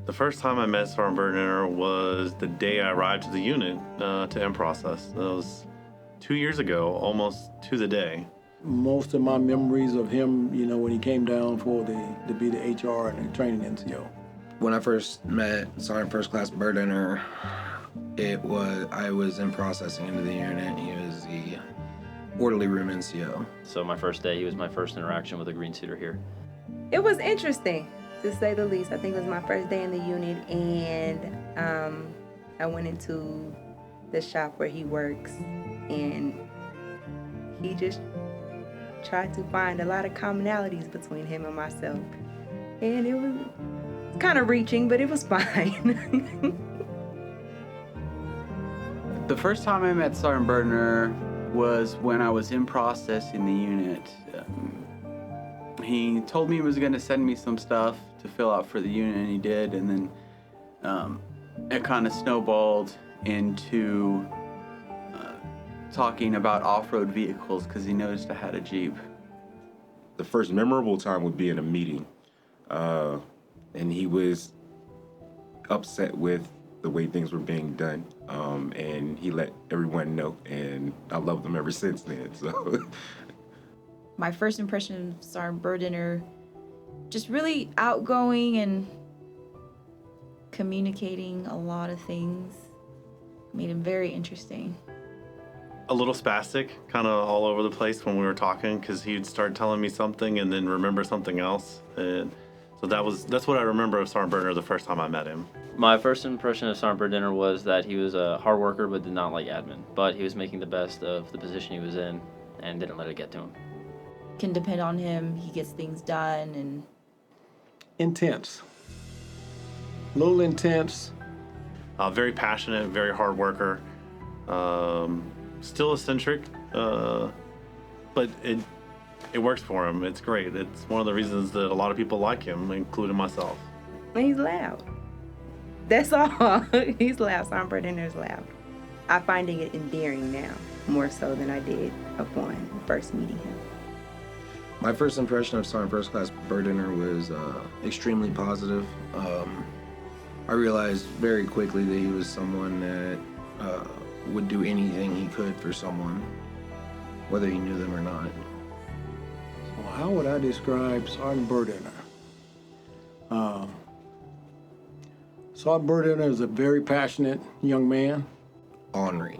The first time I met Sergeant Berdinner was the day I arrived to the unit to end process. That was 2 years ago, almost to the day. Most of my memories of him, when he came down to be the HR and the training NCO. When I first met Sergeant First Class Berdinner, I was in processing into the unit. He was the orderly room NCO. So my first day, he was my first interaction with a green suiter here. It was interesting, to say the least. I think it was my first day in the unit, and I went into the shop where he works, and he just tried to find a lot of commonalities between him and myself. And it was kind of reaching, but it was fine. The first time I met Sergeant Berdinner was when I was in process in the unit. He told me he was going to send me some stuff to fill out for the unit, and he did, and then it kind of snowballed into talking about off-road vehicles because he noticed I had a Jeep. The first memorable time would be in a meeting, and he was upset with the way things were being done, and he let everyone know, and I loved him ever since then. So, my first impression of Sergeant Berdinner, just really outgoing and communicating a lot of things, made him very interesting. A little spastic, kind of all over the place when we were talking, because he'd start telling me something and then remember something else. And so that's what I remember of Sergeant Berdinner the first time I met him. My first impression of Sergeant Berdinner was that he was a hard worker but did not like admin. But he was making the best of the position he was in and didn't let it get to him. Can depend on him. He gets things done. And Intense. A little intense. Very passionate, very hard worker. Still eccentric, but it works for him. It's great. It's one of the reasons that a lot of people like him, including myself. He's loud. That's all. He's loud. Sergeant Berdinner is loud. I find it endearing now, more so than I did upon first meeting him. My first impression of Sergeant First Class Berdinner was extremely positive. I realized very quickly that he was someone that would do anything he could for someone, whether he knew them or not. So how would I describe Sergeant Berdinner? Sergeant Berdinner is a very passionate young man. Ornery.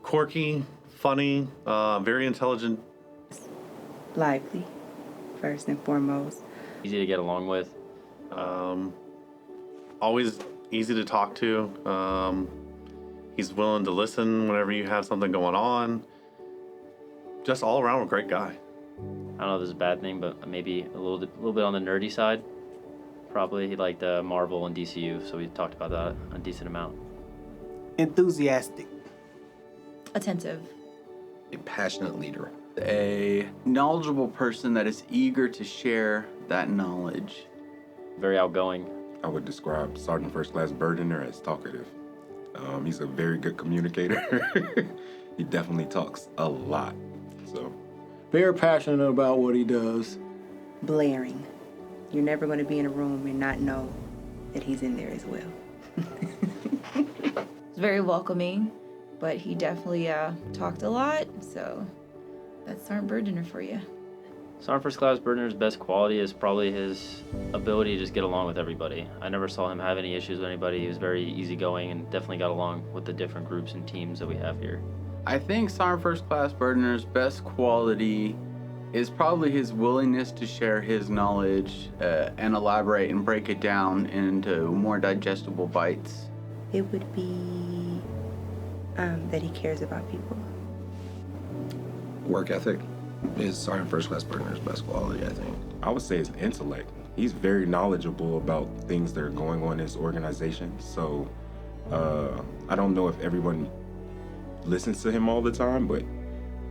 Quirky, funny, very intelligent. Lively, first and foremost. Easy to get along with. Always easy to talk to. He's willing to listen whenever you have something going on. Just all around a great guy. I don't know if this is a bad thing, but maybe a little bit on the nerdy side. Probably he liked Marvel and DCU, so we talked about that a decent amount. Enthusiastic. attentive. A passionate leader. A knowledgeable person that is eager to share that knowledge. Very outgoing. I would describe Sergeant First Class Berdinner as talkative. He's a very good communicator. He definitely talks a lot. So, very passionate about what he does. Blaring. You're never going to be in a room and not know that he's in there as well. It's very welcoming, but he definitely talked a lot, so that's Sergeant Berdinner for you. Sergeant First Class Berdinner's best quality is probably his ability to just get along with everybody. I never saw him have any issues with anybody. He was very easygoing and definitely got along with the different groups and teams that we have here. I think Sergeant First Class Berdinner's best quality is probably his willingness to share his knowledge and elaborate and break it down into more digestible bites. It would be that he cares about people. Work ethic is Sergeant First Class Berdinner's best quality, I think. I would say his intellect. He's very knowledgeable about things that are going on in his organization. So I don't know if everyone listens to him all the time, but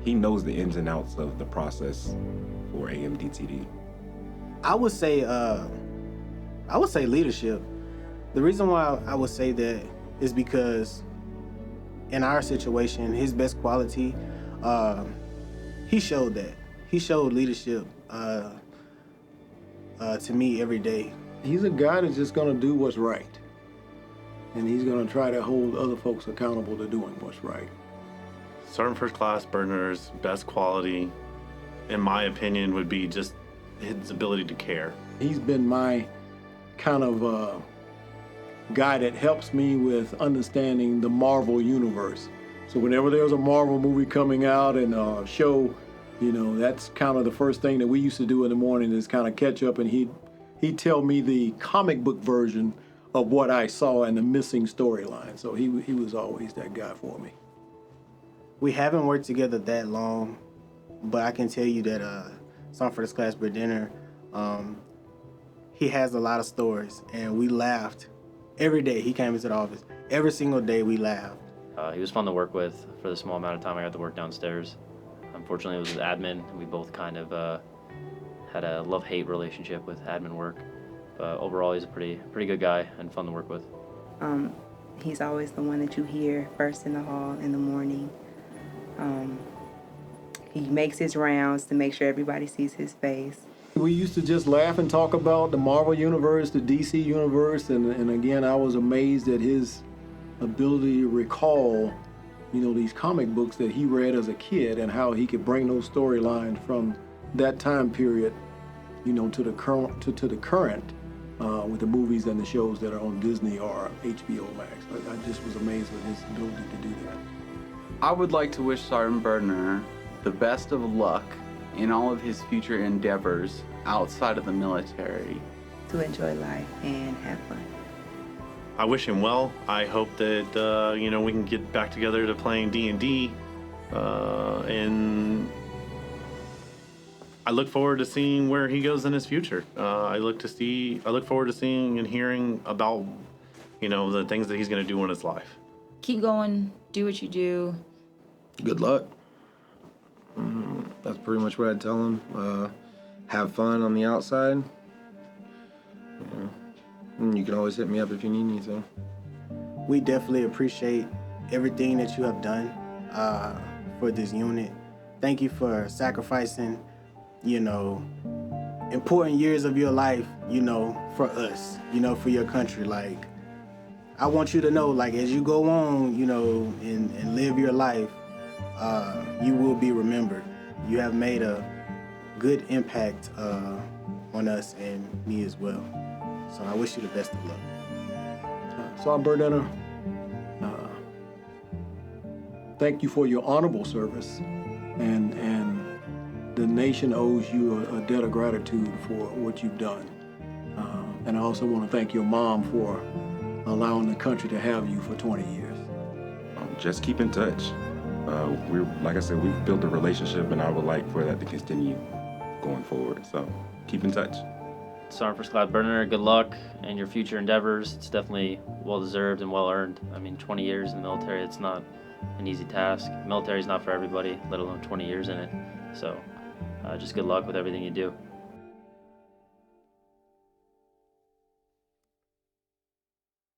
he knows the ins and outs of the process for AMDTD. I would say leadership. The reason why I would say that is because in our situation, his best quality, he showed that. He showed leadership to me every day. He's a guy that's just gonna do what's right. And he's gonna try to hold other folks accountable to doing what's right. Sergeant First Class Berdinner's best quality, in my opinion, would be just his ability to care. He's been my kind of guy that helps me with understanding the Marvel universe. So whenever there's a Marvel movie coming out and a show, you know, that's kind of the first thing that we used to do in the morning is kind of catch up, and he'd tell me the comic book version of what I saw and the missing storyline. So he was always that guy for me. We haven't worked together that long, but I can tell you that Sergeant First Class Berdinner, he has a lot of stories, and we laughed every day he came into the office. Every single day we laughed. He was fun to work with for the small amount of time I got to work downstairs. Unfortunately, it was with admin. We both kind of had a love-hate relationship with admin work. But overall, he's a pretty good guy and fun to work with. He's always the one that you hear first in the hall in the morning. He makes his rounds to make sure everybody sees his face. We used to just laugh and talk about the Marvel universe, the DC universe, and again, I was amazed at his ability to recall, you know, these comic books that he read as a kid and how he could bring those storylines from that time period, you know, to the current, with the movies and the shows that are on Disney or HBO Max. I just was amazed with his ability to do that. I would like to wish Sergeant Berdinner the best of luck in all of his future endeavors outside of the military. To enjoy life and have fun. I wish him well. I hope that you know, we can get back together to playing D&D, and I look forward to seeing where he goes in his future. I look forward to seeing and hearing about, you know, the things that he's going to do in his life. Keep going, do what you do. Good luck. That's pretty much what I'd tell him. Have fun on the outside. Yeah. And you can always hit me up if you need anything. We definitely appreciate everything that you have done for this unit. Thank you for sacrificing, you know, important years of your life, you know, for us, you know, for your country. Like, I want you to know, like, as you go on, you know, and live your life, you will be remembered. You have made a good impact on us and me as well. So I wish you the best of luck. Sergeant Berdinner, thank you for your honorable service, and the nation owes you a debt of gratitude for what you've done. And I also want to thank your mom for allowing the country to have you for 20 years. Just keep in touch. Like I said, we've built a relationship, and I would like for that to continue going forward. So keep in touch. Sergeant First Class Berdinner, good luck in your future endeavors. It's definitely well-deserved and well-earned. I mean, 20 years in the military, it's not an easy task. Military is not for everybody, let alone 20 years in it. So just good luck with everything you do.